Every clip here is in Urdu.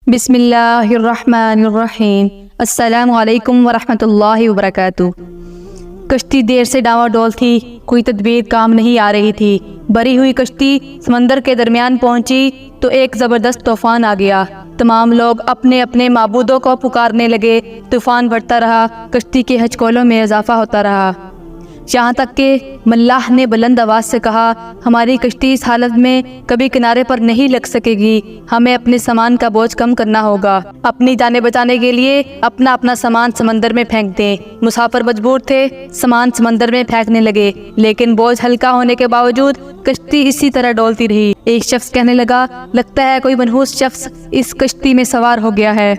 بسم اللہ الرحمن الرحیم۔ السلام علیکم ورحمۃ اللہ وبرکاتہ۔ کشتی دیر سے ڈاواں ڈول تھی، کوئی تدبیر کام نہیں آ رہی تھی۔ بری ہوئی کشتی سمندر کے درمیان پہنچی تو ایک زبردست طوفان آ گیا۔ تمام لوگ اپنے اپنے معبودوں کو پکارنے لگے۔ طوفان بڑھتا رہا، کشتی کے ہچکولوں میں اضافہ ہوتا رہا، یہاں تک کہ ملاح نے بلند آواز سے کہا، ہماری کشتی اس حالت میں کبھی کنارے پر نہیں لگ سکے گی، ہمیں اپنے سامان کا بوجھ کم کرنا ہوگا۔ اپنی جانیں بچانے کے لیے اپنا اپنا سامان سمندر میں پھینک دیں۔ مسافر مجبور تھے، سامان سمندر میں پھینکنے لگے، لیکن بوجھ ہلکا ہونے کے باوجود کشتی اسی طرح ڈولتی رہی۔ ایک شخص کہنے لگا، لگتا ہے کوئی منحوس شخص اس کشتی میں سوار ہو گیا ہے۔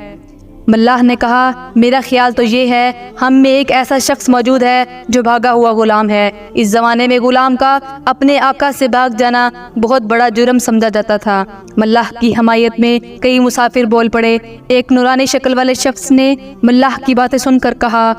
ملاح نے کہا، میرا خیال تو یہ ہے ہم میں ایک ایسا شخص موجود ہے جو بھاگا ہوا غلام ہے۔ اس زمانے میں غلام کا اپنے آقا سے بھاگ جانا بہت بڑا جرم سمجھا جاتا تھا۔ ملاح کی حمایت میں کئی مسافر بول پڑے۔ ایک نورانی شکل والے شخص نے ملاح کی باتیں سن کر کہا،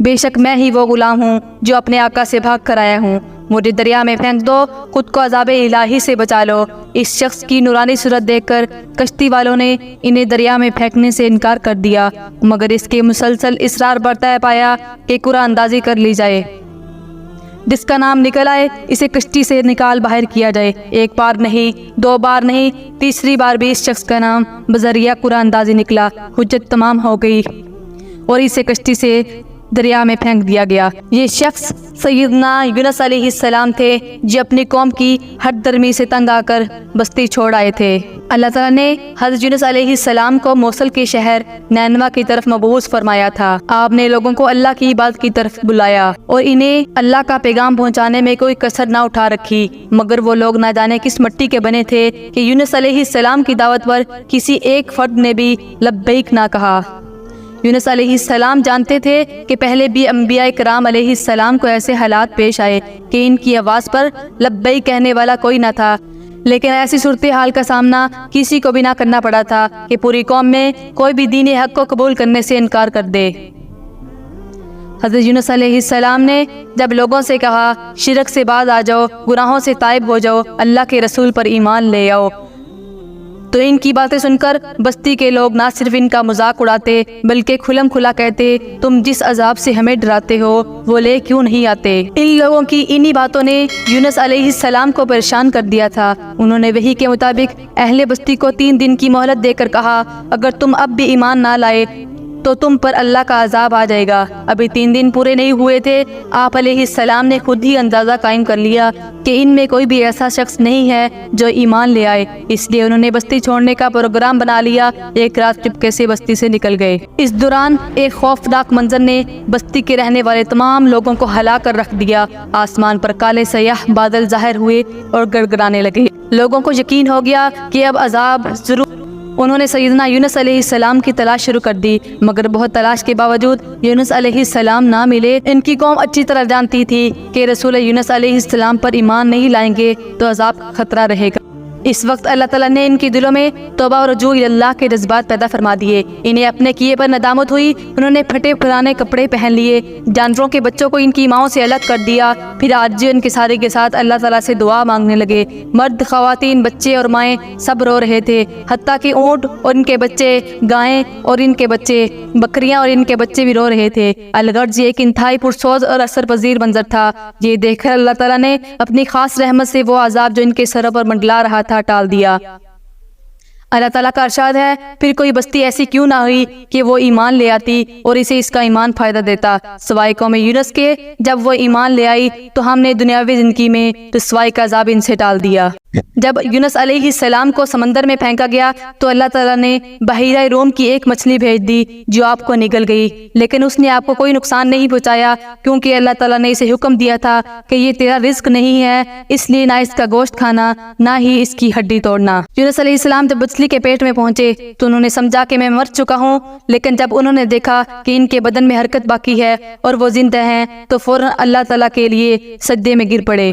بے شک میں ہی وہ غلام ہوں جو اپنے آقا سے بھاگ کر آیا ہوں، مجھے دریا میں پھینک دو، خود کو عذاب الہی سے بچا لو۔ اس شخص کی نورانی صورت دیکھ کر کشتی والوں نے انہیں دریا میں پھینکنے سے انکار کر دیا، مگر اس کے مسلسل اصرار برتا پایا کہ قرآن اندازی کر لی جائے۔ جس کا نام نکل آئے اسے کشتی سے نکال باہر کیا جائے۔ ایک بار نہیں، دو بار نہیں، تیسری بار بھی اس شخص کا نام بذریعہ قرآن اندازی نکلا۔ حجت تمام ہو گئی اور اسے کشتی سے دریا میں پھینک دیا گیا۔ یہ شخص سیدنا یونس علیہ السلام تھے، جو اپنی قوم کی ہٹ درمی سے تنگ آ کر بستی چھوڑ آئے تھے۔ اللہ تعالیٰ نے حضرت یونس علیہ السلام کو موصل کے شہر نینوا کی طرف مبعوث فرمایا تھا۔ آپ نے لوگوں کو اللہ کی عبادت کی طرف بلایا اور انہیں اللہ کا پیغام پہنچانے میں کوئی کسر نہ اٹھا رکھی، مگر وہ لوگ نہ جانے کس مٹی کے بنے تھے کہ یونس علیہ السلام کی دعوت پر کسی ایک فرد نے بھی لبیک نہ کہا۔ یونس علیہ السلام جانتے تھے کہ پہلے بھی انبیاء کرام علیہ السلام کو ایسے حالات پیش آئے کہ ان کی آواز پر لبیک کہنے والا کوئی نہ تھا، لیکن ایسی صورتحال کا سامنا کسی کو بھی نہ کرنا پڑا تھا کہ پوری قوم میں کوئی بھی دین حق کو قبول کرنے سے انکار کر دے۔ حضرت یونس علیہ السلام نے جب لوگوں سے کہا، شرک سے باز آ جاؤ، گناہوں سے تائب ہو جاؤ، اللہ کے رسول پر ایمان لے آؤ، تو ان کی باتیں سن کر بستی کے لوگ نہ صرف ان کا مذاق اڑاتے بلکہ کھلم کھلا کہتے، تم جس عذاب سے ہمیں ڈراتے ہو وہ لے کیوں نہیں آتے۔ ان لوگوں کی انہی باتوں نے یونس علیہ السلام کو پریشان کر دیا تھا۔ انہوں نے وحی کے مطابق اہل بستی کو 3 دن کی مہلت دے کر کہا، اگر تم اب بھی ایمان نہ لائے تو تم پر اللہ کا عذاب آ جائے گا۔ ابھی 3 دن پورے نہیں ہوئے تھے، آپ علیہ السلام نے خود ہی اندازہ قائم کر لیا کہ ان میں کوئی بھی ایسا شخص نہیں ہے جو ایمان لے آئے، اس لیے انہوں نے بستی چھوڑنے کا پروگرام بنا لیا۔ ایک رات چپکے سے بستی سے نکل گئے۔ اس دوران ایک خوفناک منظر نے بستی کے رہنے والے تمام لوگوں کو ہلا کر رکھ دیا۔ آسمان پر کالے سیاہ بادل ظاہر ہوئے اور گڑگڑانے لگے۔ لوگوں کو یقین ہو گیا کہ اب عذاب ضرور۔ انہوں نے سیدنا یونس علیہ السلام کی تلاش شروع کر دی، مگر بہت تلاش کے باوجود یونس علیہ السلام نہ ملے۔ ان کی قوم اچھی طرح جانتی تھی کہ رسول یونس علیہ السلام پر ایمان نہیں لائیں گے تو عذاب کا خطرہ رہے گا۔ اس وقت اللہ تعالیٰ نے ان کے دلوں میں توبہ اور رجوع اللہ کے جذبات پیدا فرما دیے۔ انہیں اپنے کیے پر ندامت ہوئی۔ انہوں نے پھٹے پرانے کپڑے پہن لیے، جانوروں کے بچوں کو ان کی ماؤں سے الگ کر دیا، پھر آج ان کے سارے کے ساتھ اللہ تعالیٰ سے دعا مانگنے لگے۔ مرد، خواتین، بچے اور مائیں سب رو رہے تھے، حتیٰ کہ اونٹ اور ان کے بچے، گائیں اور ان کے بچے، بکریاں اور ان کے بچے بھی رو رہے تھے۔ الغرض یہ ایک انتہائی پرسوز اور اثر پذیر منظر تھا۔ یہ دیکھ کر اللہ تعالیٰ نے اپنی خاص رحمت سے وہ عذاب جو ان کے سروں پر منڈلا رہا تھا ٹال دیا۔ اللہ تعالیٰ کا ارشاد ہے، پھر کوئی بستی ایسی کیوں نہ ہوئی کہ وہ ایمان لے آتی اور اسے اس کا ایمان فائدہ دیتا، سوائے قوم یونس کے۔ جب وہ ایمان لے آئی تو ہم نے دنیاوی زندگی میں رسوائی کا عذاب ان سے ٹال دیا۔ جب یونس علیہ السلام کو سمندر میں پھینکا گیا تو اللہ تعالیٰ نے بحیرہ روم کی ایک مچھلی بھیج دی جو آپ کو نگل گئی، لیکن اس نے آپ کو کوئی نقصان نہیں پہنچایا، کیونکہ اللہ تعالیٰ نے اسے حکم دیا تھا کہ یہ تیرا رزق نہیں ہے، اس لیے نہ اس کا گوشت کھانا نہ ہی اس کی ہڈی توڑنا۔ یونس علیہ السلام جب مچھلی کے پیٹ میں پہنچے تو انہوں نے سمجھا کہ میں مر چکا ہوں، لیکن جب انہوں نے دیکھا کہ ان کے بدن میں حرکت باقی ہے اور وہ زندہ ہیں تو فوراً اللہ تعالیٰ کے لیے سجدے میں گر پڑے۔